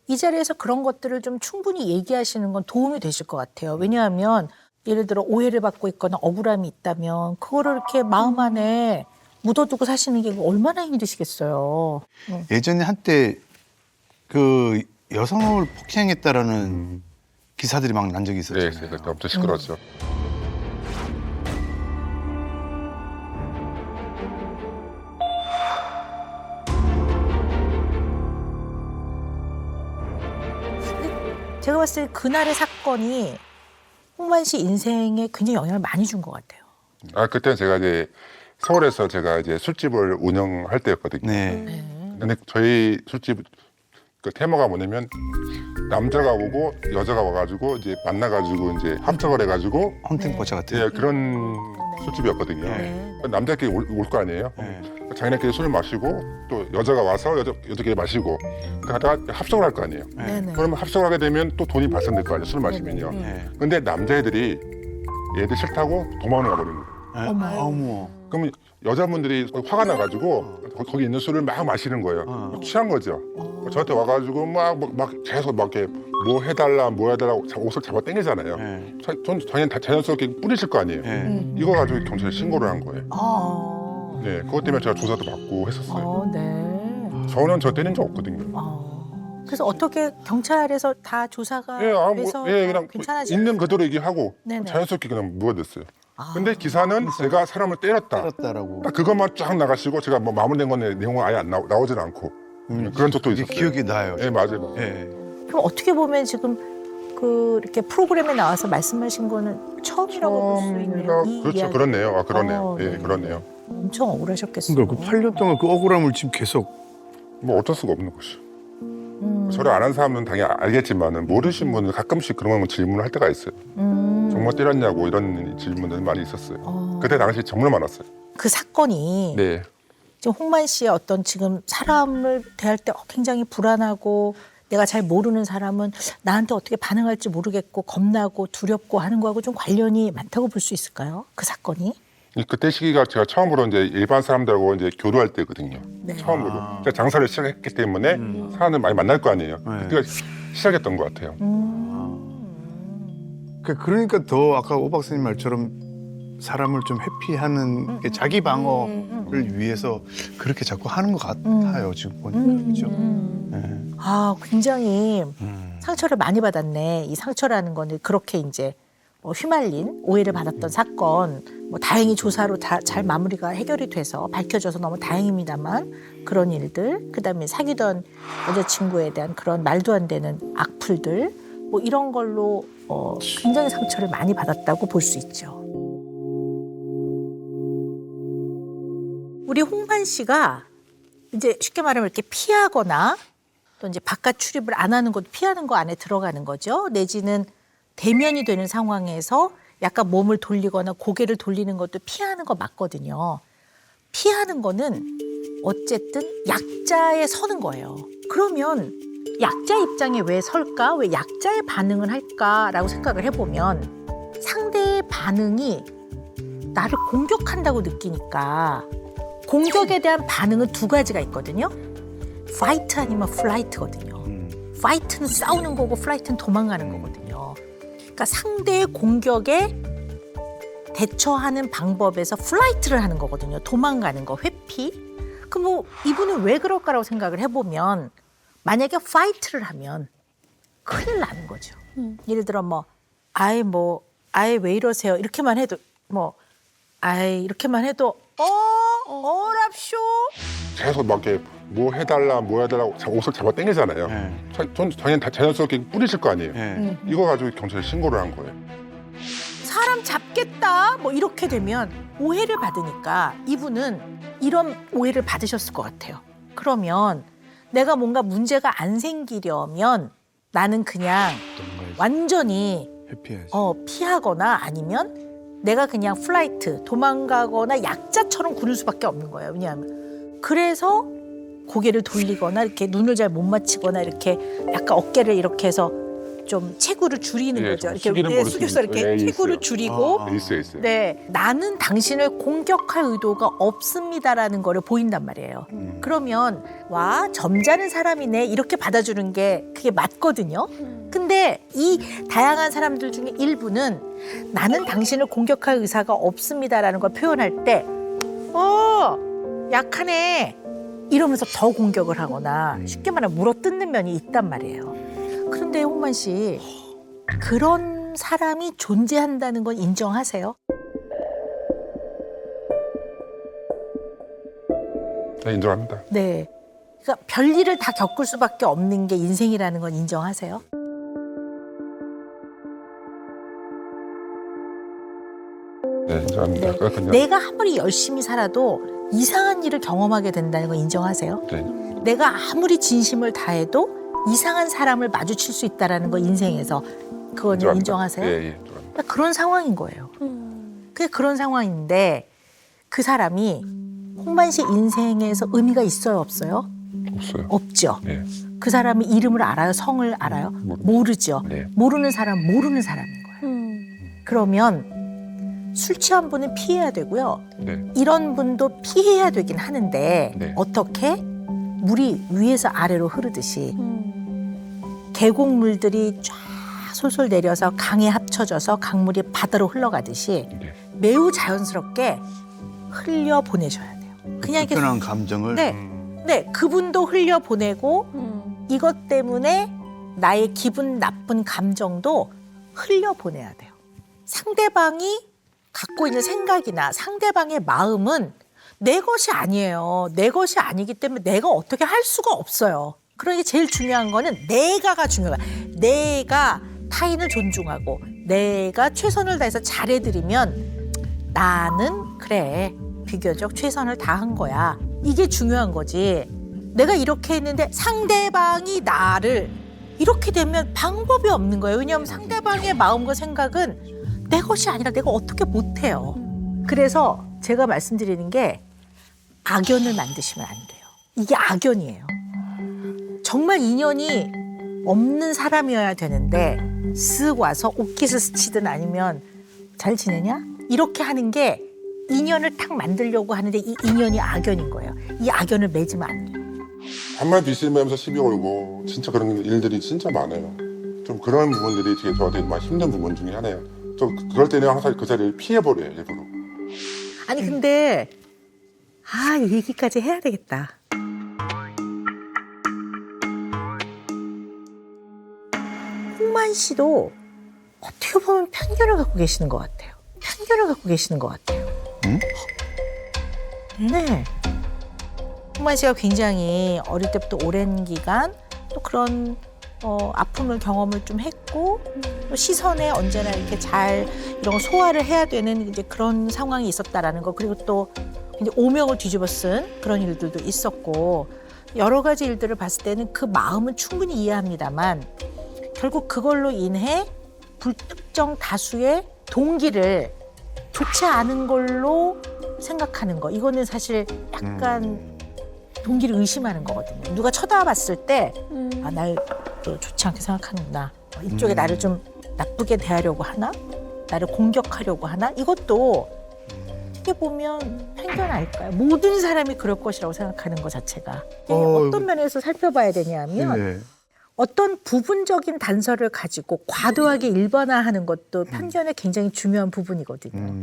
이 자리에서 그런 것들을 좀 충분히 얘기하시는 건 도움이 되실 것 같아요. 왜냐하면 예를 들어 오해를 받고 있거나 억울함이 있다면 그거를 이렇게 마음 안에 묻어두고 사시는 게 얼마나 힘드시겠어요. 예전에 한때 그 여성을 폭행했다라는 기사들이 막 난 적이 네, 있었잖아요. 그때 엄청 시끄러웠죠. 제가 봤을 때 그날의 사건이 홍만 씨 인생에 굉장히 영향을 많이 준 것 같아요. 아 그때는 제가 이제 서울에서 제가 이제 술집을 운영할 때였거든요. 네. 근데 저희 술집 그 테마가 뭐냐면 남자가 오고 여자가 와가지고 이제 만나가지고 이제 합작을 해가지고 헌팅 포차 같은. 예, 그런 술집이었거든요. 네. 남자끼리 올 거 아니에요. 네. 자기네끼리 술을 마시고 또 여자가 와서 여자끼리 마시고 하다가 합석을 할 거 아니에요. 네네. 그러면 합석을 하게 되면 또 돈이 발생될 거 아니에요. 술 마시면요. 네. 근데 남자애들이 얘들 싫다고 도망을 가버리는 거예요. 어머. 그러면 여자분들이 화가 나가지고 거기 있는 술을 막 마시는 거예요. 취한 거죠. 저한테 와가지고 막 계속 막 이렇게 뭐 해달라 뭐 해달라고 옷을 잡아 당기잖아요. 네. 전 당연히 다 자연스럽게 뿌리실 거 아니에요. 네. 이거 가지고 경찰에 신고를 한 거예요. 네, 그것 때문에 제가 조사도 받고 했었어요. 네. 저는 저 때린 적 없거든요. 그래서 어떻게 경찰에서 다 조사가 예, 돼서 그냥 괜찮아지 있는 그대로 얘기하고 네네. 자연스럽게 그냥 묻어뒀어요. 근데 기사는 제가 사람을 때렸다. 때렸다라고. 딱 그것만 쫙 나가시고 제가 뭐 마무리된 건 내용은 아예 안 나오질 않고 그런 적도 이게 있었어요. 기억이 나요. 네, 맞아요. 예. 그럼 어떻게 보면 지금 그 이렇게 프로그램에 나와서 말씀하신 거는 처음이라고 볼 수 있네요. 이 그렇죠, 이야기. 그렇네요. 아, 그렇네요. 예, 네. 그렇네요. 엄청 억울하셨겠어요. 그러니까 그 8년 동안 그 억울함을 지금 계속. 뭐 어쩔 수가 없는 것이죠. 저를 아는 사람은 당연히 알겠지만은 모르신 분은 가끔씩 그런 거 질문을 할 때가 있어요. 정말 때렸냐고 이런 질문들이 많이 있었어요. 그때 당시 정말 많았어요. 그 사건이 네. 지금 홍만 씨의 어떤 지금 사람을 대할 때 굉장히 불안하고 내가 잘 모르는 사람은 나한테 어떻게 반응할지 모르겠고 겁나고 두렵고 하는 거하고 좀 관련이 많다고 볼 수 있을까요? 그 사건이? 그때 시기가 제가 처음으로 이제 일반 사람들하고 이제 교류할 때거든요. 네. 처음으로. 제가 장사를 시작했기 때문에 사람을 많이 만날 거 아니에요. 그때가 시작했던 것 같아요. 그러니까 더 아까 오 박사님 말처럼 사람을 좀 회피하는 게 자기 방어를 위해서 그렇게 자꾸 하는 것 같아요. 지금 보니까 그렇죠. 네. 아, 굉장히 상처를 많이 받았네. 이 상처라는 거는 그렇게 이제 휘말린 오해를 받았던 사건, 뭐 다행히 조사로 다 잘 마무리가 해결이 돼서 밝혀져서 너무 다행입니다만 그런 일들, 그다음에 사귀던 여자친구에 대한 그런 말도 안 되는 악플들, 뭐 이런 걸로 굉장히 상처를 많이 받았다고 볼 수 있죠. 우리 홍만 씨가 이제 쉽게 말하면 이렇게 피하거나 또 이제 바깥 출입을 안 하는 것도 피하는 거 안에 들어가는 거죠. 내지는 대면이 되는 상황에서 약간 몸을 돌리거나 고개를 돌리는 것도 피하는 거 맞거든요. 피하는 거는 어쨌든 약자에 서는 거예요. 그러면 약자 입장에 왜 설까? 왜 약자의 반응을 할까라고 생각을 해보면 상대의 반응이 나를 공격한다고 느끼니까 공격에 대한 반응은 두 가지가 있거든요. 파이트 아니면 플라이트거든요. 파이트는 싸우는 거고 플라이트는 도망가는 거거든요. 그러니까 상대의 공격에 대처하는 방법에서 플라이트를 하는 거거든요. 도망가는 거, 회피. 그럼 뭐 이분은 왜 그럴까라고 생각을 해보면 만약에 파이트를 하면 큰일 나는 거죠. 예를 들어 아예 왜 이러세요? 이렇게만 해도 이렇게만 해도 어랍쇼. 계속 막 이렇게 뭐 해달라고 옷을 잡아 당기잖아요. 전 당연히 다 자연스럽게 뿌리실 거 아니에요. 이거 가지고 경찰에 신고를 한 거예요. 사람 잡겠다 뭐 이렇게 되면 오해를 받으니까 이분은 이런 오해를 받으셨을 것 같아요. 그러면 내가 뭔가 문제가 안 생기려면 나는 그냥 완전히 회피해야지. 피하거나 아니면 내가 그냥 플라이트 도망가거나 약자처럼 구는 수밖에 없는 거예요. 왜냐하면 그래서 고개를 돌리거나 이렇게 눈을 잘 못 맞추거나 이렇게 약간 어깨를 이렇게 해서 좀 체구를 줄이는 예, 거죠. 좀 숙이는 버릇이 숙여서 이렇게 있어요. 예, 체구를 있어요. 줄이고 있어요. 네, 나는 당신을 공격할 의도가 없습니다라는 거를 보인단 말이에요. 그러면 와 점잖은 사람이네 이렇게 받아주는 게 그게 맞거든요. 근데 이 다양한 사람들 중에 일부는 나는 당신을 공격할 의사가 없습니다라는 걸 표현할 때 약하네 이러면서 더 공격을 하거나 쉽게 말하면 물어뜯는 면이 있단 말이에요. 그런데 홍만 씨 그런 사람이 존재한다는 건 인정하세요? 네, 인정합니다. 네. 그러니까 별일을 다 겪을 수밖에 없는 게 인생이라는 건 인정하세요? 네, 인정합니다. 네. 그렇군요. 내가 아무리 열심히 살아도 이상한 일을 경험하게 된다는 거 인정하세요? 네. 내가 아무리 진심을 다해도 이상한 사람을 마주칠 수 있다라는 거 인생에서 그거는 인정합니다. 인정하세요? 예, 예. 인정합니다. 그러니까 그런 상황인 거예요. 그게 그런 상황인데 그 사람이 홍만 씨 인생에서 의미가 있어요, 없어요? 없어요. 없죠. 예. 그 사람이 이름을 알아요, 성을 알아요? 모르죠. 네. 모르는 사람 모르는 사람인 거예요. 그러면 술 취한 분은 피해야 되고요. 네. 이런 분도 피해야 되긴 하는데 네. 어떻게? 물이 위에서 아래로 흐르듯이 계곡물들이 쫙 솔솔 내려서 강에 합쳐져서 강물이 바다로 흘러가듯이 네. 매우 자연스럽게 흘려 보내셔야 돼요. 그냥 이렇게 불편한 감정을 네, 네, 그분도 흘려 보내고 이것 때문에 나의 기분 나쁜 감정도 흘려 보내야 돼요. 상대방이 갖고 있는 생각이나 상대방의 마음은 내 것이 아니에요. 내 것이 아니기 때문에 내가 어떻게 할 수가 없어요. 그러니까 제일 중요한 거는 내가가 중요해요. 내가 타인을 존중하고 내가 최선을 다해서 잘해드리면 나는 그래 비교적 최선을 다한 거야. 이게 중요한 거지. 내가 이렇게 했는데 상대방이 나를 이렇게 되면 방법이 없는 거예요. 왜냐하면 상대방의 마음과 생각은 내 것이 아니라 내가 어떻게 못해요. 그래서 제가 말씀드리는 게 악연을 만드시면 안 돼요. 이게 악연이에요. 정말 인연이 없는 사람이어야 되는데 쓱 와서 옷깃을 스치든 아니면 잘 지내냐? 이렇게 하는 게 인연을 딱 만들려고 하는데 이 인연이 악연인 거예요. 이 악연을 맺으면 안 돼요. 한말 뒷심하면서 시비 걸고 진짜 그런 일들이 진짜 많아요. 좀 그런 부분들이 되게 저한테 막 힘든 부분 중에 하나예요. 저 그럴 때는 항상 그 자리를 피해버려요, 일부러. 아니 근데 이 얘기까지 해야 되겠다. 홍만 씨도 어떻게 보면 편견을 갖고 계시는 것 같아요. 편견을 갖고 계시는 것 같아요. 응? 네. 홍만 씨가 굉장히 어릴 때부터 오랜 기간 또 그런 아픔을 경험을 좀 했고 또 시선에 언제나 이렇게 잘 이런 거 소화를 해야 되는 이제 그런 상황이 있었다라는 거 그리고 또 이제 오명을 뒤집어 쓴 그런 일들도 있었고 여러 가지 일들을 봤을 때는 그 마음은 충분히 이해합니다만 결국 그걸로 인해 불특정 다수의 동기를 좋지 않은 걸로 생각하는 거 이거는 사실 약간 동기를 의심하는 거거든요. 누가 쳐다봤을 때 날 좋지 않게 생각하는구나. 이쪽에 나를 좀 나쁘게 대하려고 하나? 나를 공격하려고 하나? 이것도 어떻게 보면 편견 아닐까요? 모든 사람이 그럴 것이라고 생각하는 것 자체가. 어떤 면에서 살펴봐야 되냐면 네. 어떤 부분적인 단서를 가지고 과도하게 일반화하는 것도 편견의 굉장히 중요한 부분이거든요.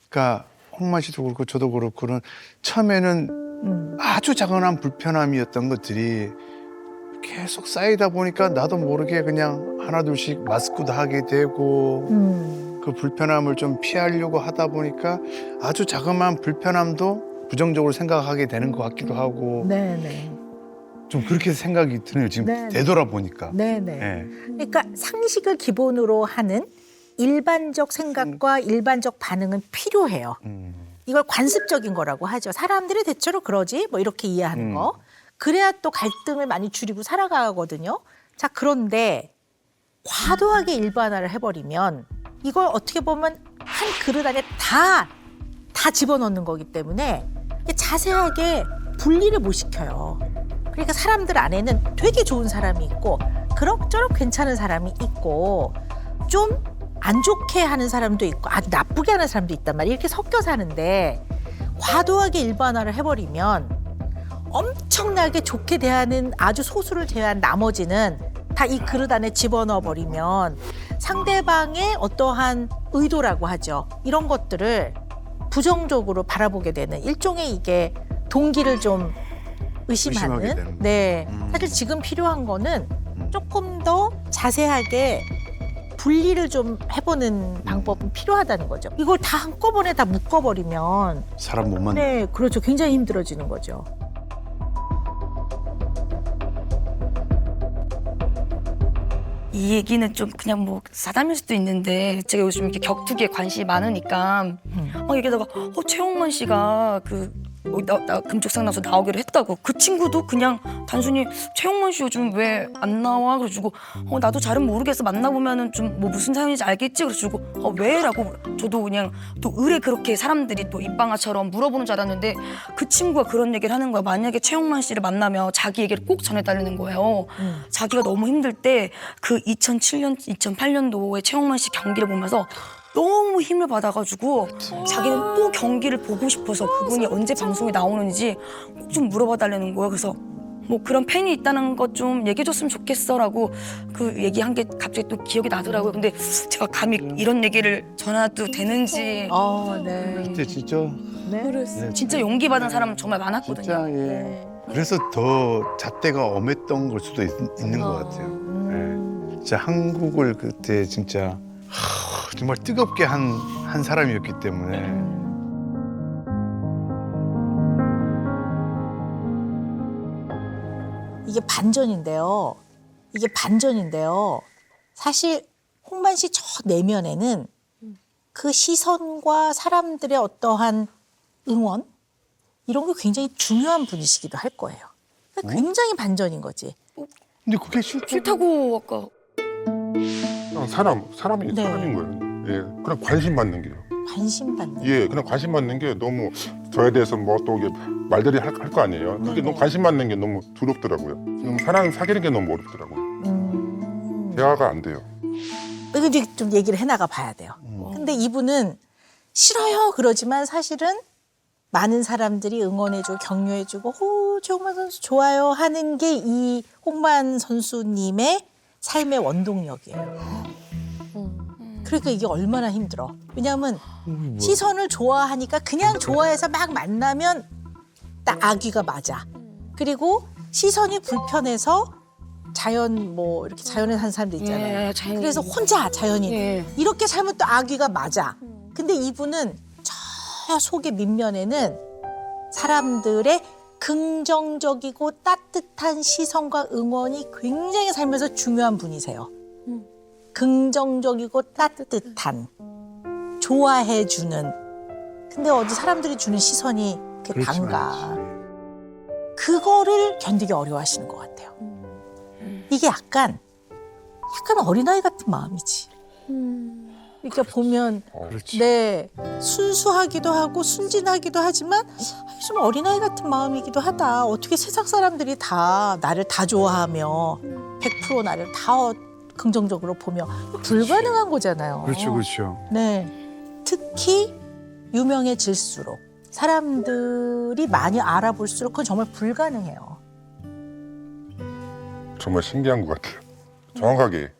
그러니까 홍만 씨도 그렇고 저도 그렇고는 처음에는 아주 작은 불편함이었던 것들이 계속 쌓이다 보니까 나도 모르게 그냥 하나 둘씩 마스크도 하게 되고 그 불편함을 좀 피하려고 하다 보니까 아주 자그마한 불편함도 부정적으로 생각하게 되는 것 같기도 하고 네네. 좀 그렇게 생각이 드네요. 지금 네네. 되돌아보니까. 네네. 네. 그러니까 상식을 기본으로 하는 일반적 생각과 일반적 반응은 필요해요. 이걸 관습적인 거라고 하죠. 사람들이 대체로 그러지 뭐 이렇게 이해하는 거. 그래야 또 갈등을 많이 줄이고 살아가거든요. 자, 그런데 과도하게 일반화를 해버리면 이걸 어떻게 보면 한 그릇 안에 다 집어넣는 거기 때문에 자세하게 분리를 못 시켜요. 그러니까 사람들 안에는 되게 좋은 사람이 있고 그럭저럭 괜찮은 사람이 있고 좀 안 좋게 하는 사람도 있고 아주 나쁘게 하는 사람도 있단 말이에요. 이렇게 섞여 사는데 과도하게 일반화를 해버리면 엄청나게 좋게 대하는 아주 소수를 제외한 나머지는 다 이 그릇 안에 집어넣어 버리면 상대방의 어떠한 의도라고 하죠. 이런 것들을 부정적으로 바라보게 되는 일종의 이게 동기를 좀 의심하게 의심하는. 되는 네, 사실 지금 필요한 거는 조금 더 자세하게 분리를 좀 해보는 방법은 필요하다는 거죠. 이걸 다 한꺼번에 다 묶어버리면 사람 못 만나. 네, 그렇죠. 굉장히 힘들어지는 거죠. 이 얘기는 좀 그냥 뭐 사담일 수도 있는데 제가 요즘 이렇게 격투기에 관심이 많으니까 막 얘기하다가 최홍만 씨가 나 금쪽상담소 나오기로 했다고. 그 친구도 그냥 단순히 최홍만 씨 요즘 왜 안 나와? 그래가지고 나도 잘은 모르겠어. 만나보면은 좀 뭐 무슨 사연인지 알겠지? 그래가지고 왜? 라고 저도 그냥 또 의뢰 그렇게 사람들이 또 입방아처럼 물어보는 줄 알았는데 그 친구가 그런 얘기를 하는 거야. 만약에 최홍만 씨를 만나면 자기 얘기를 꼭 전해달라는 거예요. 자기가 너무 힘들 때 그 2007년, 2008년도에 최홍만 씨 경기를 보면서 너무 힘을 받아가지고 자기는 또 경기를 보고 싶어서 그분이 언제 방송에 나오는지 꼭 좀 물어봐 달라는 거예요. 그래서 뭐 그런 팬이 있다는 것 좀 얘기해줬으면 좋겠어라고 그 얘기한 게 갑자기 또 기억이 나더라고요. 근데 제가 감히 이런 얘기를 전해도 되는지 네. 그때 진짜 네, 진짜 용기 받은 사람 정말 많았거든요. 진짜 예. 그래서 더 잣대가 엄했던 걸 수도 있는 것 같아요. 예. 진짜 한국을 그때 진짜 정말 뜨겁게 한 사람이었기 때문에. 이게 반전인데요. 사실 홍만 씨 저 내면에는 그 시선과 사람들의 어떠한 응원 이런 게 굉장히 중요한 분이시기도 할 거예요. 그러니까 굉장히 반전인 거지. 근데 그게 싫다고 아까. 그냥 사람인 네. 거예요. 예, 그냥 관심 받는 게요. 관심 받는. 예, 그냥 관심 받는 게 너무 저에 대해서 뭐 또 이게 말들이 할 거 아니에요. 그게 너무 관심 받는 게 너무 두렵더라고요. 지금 사람 사귀는 게 너무 어렵더라고요. 대화가 안 돼요. 근데 좀 얘기를 해나가 봐야 돼요. 근데 이분은 싫어요 그러지만 사실은 많은 사람들이 응원해주고 격려해주고 최홍만 선수 좋아요 하는 게 이 홍만 선수님의 삶의 원동력이에요. 그러니까 이게 얼마나 힘들어. 왜냐하면 시선을 좋아하니까 그냥 좋아해서 막 만나면 딱 아귀가 맞아. 그리고 시선이 불편해서 자연 뭐 이렇게 자연에 사는 사람들 있잖아요. 그래서 혼자 자연인 이렇게 살면 또 아귀가 맞아. 근데 이분은 저 속의 밑면에는 사람들의 긍정적이고 따뜻한 시선과 응원이 굉장히 살면서 중요한 분이세요. 긍정적이고 따뜻한 좋아해주는. 근데 어디 사람들이 주는 시선이 그렇게 반가. 그거를 견디기 어려워하시는 것 같아요. 이게 약간 어린아이 같은 마음이지. 그러니까 보면 그렇지. 네 순수하기도 하고 순진하기도 하지만 좀 어린아이 같은 마음이기도 하다. 어떻게 세상 사람들이 다 나를 다 좋아하며 100% 나를 다 긍정적으로 보며 불가능한 거잖아요. 그렇죠. 네. 특히 유명해질수록 사람들이 많이 알아볼수록 그건 정말 불가능해요. 정말 신기한 것 같아요. 정확하게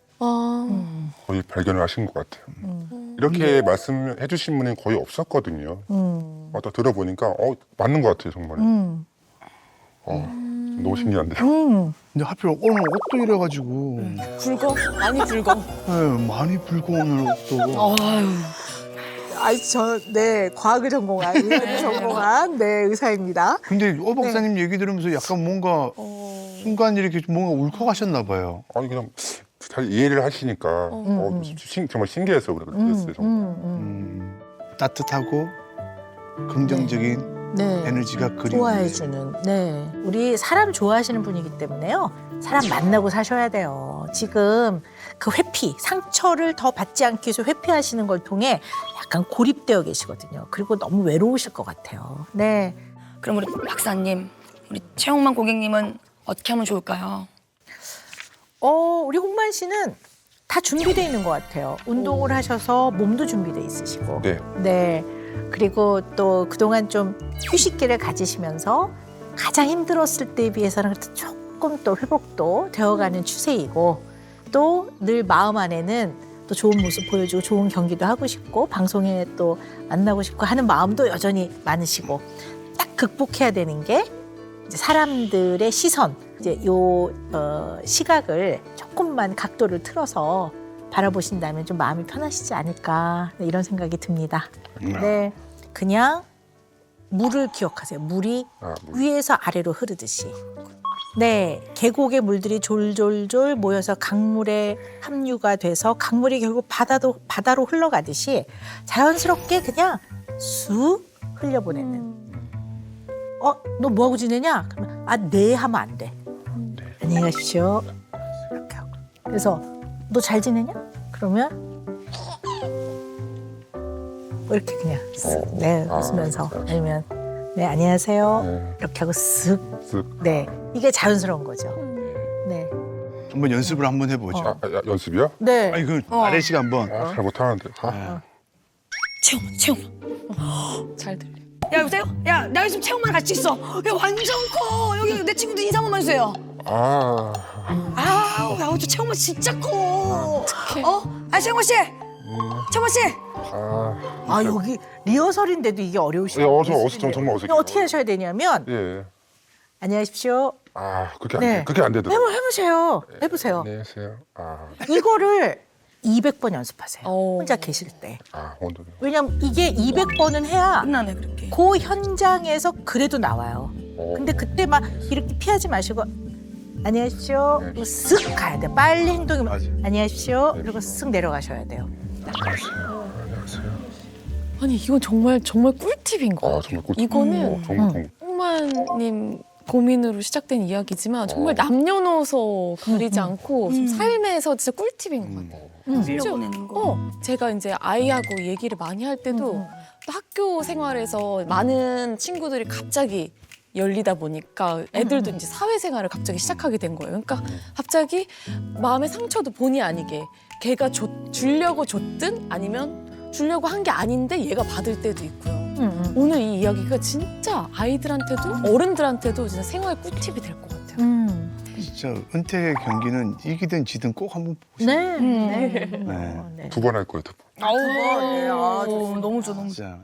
거의 발견을 하신 것 같아요. 이렇게 말씀해 주신 분이 거의 없었거든요. 또 들어보니까 맞는 것 같아요, 정말. 너무 신기한데요. 근데 하필 오늘 옷도 이래가지고 붉어? 많이 붉어. 네, 많이 붉고 오늘 옷도. 네 과학을 전공한 의학을 전공한 네 의사입니다. 근데 오 박사님 얘기 들으면서 약간 뭔가 순간 이렇게 뭔가 울컥하셨나 봐요. 아니 그냥 잘 이해를 하시니까 정말 신기해서 그랬어요. 정말. 따뜻하고 긍정적인 네. 에너지가 그리운. 좋아해주는. 네. 우리 사람 좋아하시는 분이기 때문에요. 사람 만나고 사셔야 돼요. 지금 그 회피, 상처를 더 받지 않기 위해서 회피하시는 걸 통해 약간 고립되어 계시거든요. 그리고 너무 외로우실 것 같아요. 네. 그럼 우리 박사님, 우리 최홍만 고객님은 어떻게 하면 좋을까요? 우리 홍만 씨는 다 준비되어 있는 것 같아요. 운동을 하셔서 몸도 준비되어 있으시고. 네. 네. 그리고 또 그동안 좀 휴식기를 가지시면서 가장 힘들었을 때에 비해서는 조금 또 회복도 되어가는 추세이고 또 늘 마음 안에는 또 좋은 모습 보여주고 좋은 경기도 하고 싶고 방송에 또 만나고 싶고 하는 마음도 여전히 많으시고 딱 극복해야 되는 게 이제 사람들의 시선, 이제 시각을 조금만 각도를 틀어서 바라보신다면 좀 마음이 편하시지 않을까 이런 생각이 듭니다. 네, 그냥 물을 기억하세요. 물이 물. 위에서 아래로 흐르듯이. 네, 계곡의 물들이 졸졸졸 모여서 강물에 함유가 돼서 강물이 결국 바다로 흘러가듯이 자연스럽게 그냥 쑥 흘려보내는. 너 뭐하고 지내냐? 그러면 네 하면 안 돼. 안녕히 가십시오. 이렇게 하고. 그래서 너 잘 지내냐? 그러면 뭐 이렇게 그냥 쓱, 네, 웃으면서 아니면 네, 안녕하세요. 네. 이렇게 하고 쓱. 쓱. 네, 이게 자연스러운 거죠. 네. 한번 연습을 한번 해보죠. 연습이요? 네. 아니 그 아래 씨가 한번. 잘 못하는데. 채영. 잘 들려. 야 여보세요? 야 나 요즘 채영만 같이 있어. 야 완전 커. 여기 내 친구들 인사 한번만 해주세요. 아, 아우 야 저 채영만 진짜 커. 채영만 씨. 채영만 씨. 아 여기 리허설인데도 이게 어려우시죠? 정말 어색해요. 어떻게 하셔야 되냐면 예. 안녕하십시오. 그게 네. 그게 안 되더라고요. 해보세요. 해보세요. 안녕하세요. 이거를 200번 연습하세요. 어. 혼자 계실 때. 오늘요. 왜냐면 이게 200번은 해야 끝나네 그렇게. 그 현장에서 그래도 나와요. 근데 그때 막 이렇게 피하지 마시고 안녕하십시오. 그리고 쓱 가야 돼. 빨리 행동이 맞아. 안녕하십시오. 그리고 쓱 내려가셔야 돼요. 안녕하세요. 아니 이건 정말 꿀팁인 것 같아요. 정말 꿀팁. 이거는 정말 홍만님 고민으로 시작된 이야기지만 정말 남녀노소 가리지 않고 좀 삶에서 진짜 꿀팁인 것 같아요. 흘려보내는 거. 제가 이제 아이하고 얘기를 많이 할 때도 또 학교 생활에서 많은 친구들이 갑자기 열리다 보니까 애들도 이제 사회생활을 갑자기 시작하게 된 거예요. 그러니까 갑자기 마음의 상처도 본의 아니게 걔가 주려고 줬든 아니면 주려고 한 게 아닌데 얘가 받을 때도 있고요. 오늘 이 이야기가 진짜 아이들한테도 어른들한테도 진짜 생활 꿀팁이 될 것 같아요. 진짜 은퇴의 경기는 이기든 지든 꼭 한번 보고 싶어요. 네. 네. 네. 2번 할 거예요, 2번. 아우 너무 좋아 너무 좋아. 진짜.